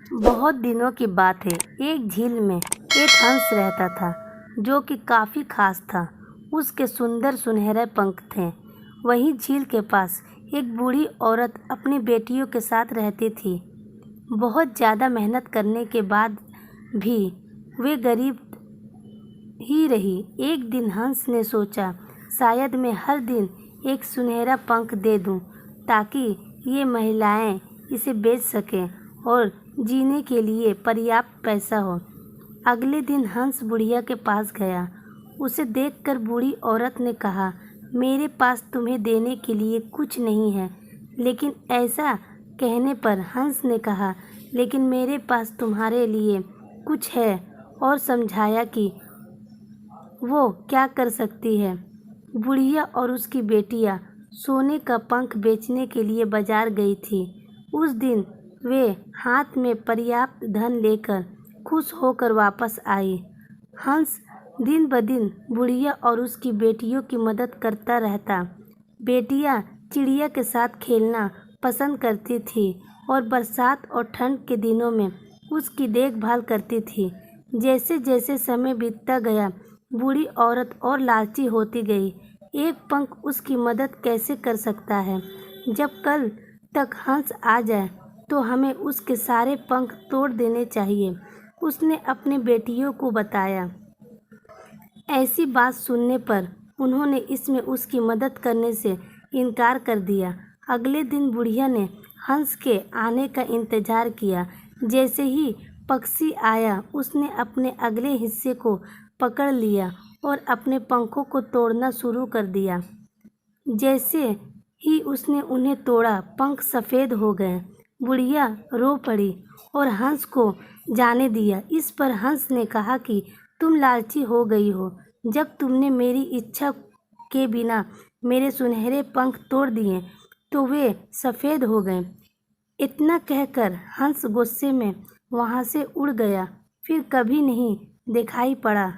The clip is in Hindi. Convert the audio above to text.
बहुत दिनों की बात है। एक झील में एक हंस रहता था जो कि काफ़ी खास था। उसके सुंदर सुनहरे पंख थे। वहीं झील के पास एक बूढ़ी औरत अपनी बेटियों के साथ रहती थी। बहुत ज़्यादा मेहनत करने के बाद भी वे गरीब ही रही। एक दिन हंस ने सोचा, शायद मैं हर दिन एक सुनहरा पंख दे दूं ताकि ये महिलाएं इसे बेच सकें और जीने के लिए पर्याप्त पैसा हो। अगले दिन हंस बुढ़िया के पास गया। उसे देखकर बूढ़ी औरत ने कहा, मेरे पास तुम्हें देने के लिए कुछ नहीं है। लेकिन ऐसा कहने पर हंस ने कहा, लेकिन मेरे पास तुम्हारे लिए कुछ है, और समझाया कि वो क्या कर सकती है। बुढ़िया और उसकी बेटियां सोने का पंख बेचने के लिए बाजार गई थी। उस दिन वे हाथ में पर्याप्त धन लेकर खुश होकर वापस आई। हंस दिन ब दिन बुढ़िया और उसकी बेटियों की मदद करता रहता। बेटियां चिड़िया के साथ खेलना पसंद करती थी और बरसात और ठंड के दिनों में उसकी देखभाल करती थी। जैसे जैसे समय बीतता गया, बूढ़ी औरत और लालची होती गई। एक पंख उसकी मदद कैसे कर सकता है? जब कल तक हंस आ जाए तो हमें उसके सारे पंख तोड़ देने चाहिए, उसने अपनी बेटियों को बताया। ऐसी बात सुनने पर उन्होंने इसमें उसकी मदद करने से इनकार कर दिया। अगले दिन बुढ़िया ने हंस के आने का इंतजार किया। जैसे ही पक्षी आया, उसने अपने अगले हिस्से को पकड़ लिया और अपने पंखों को तोड़ना शुरू कर दिया। जैसे ही उसने उन्हें तोड़ा, पंख सफ़ेद हो गए। बुढ़िया रो पड़ी और हंस को जाने दिया। इस पर हंस ने कहा कि तुम लालची हो गई हो। जब तुमने मेरी इच्छा के बिना मेरे सुनहरे पंख तोड़ दिए तो वे सफ़ेद हो गए। इतना कहकर हंस गुस्से में वहाँ से उड़ गया, फिर कभी नहीं दिखाई पड़ा।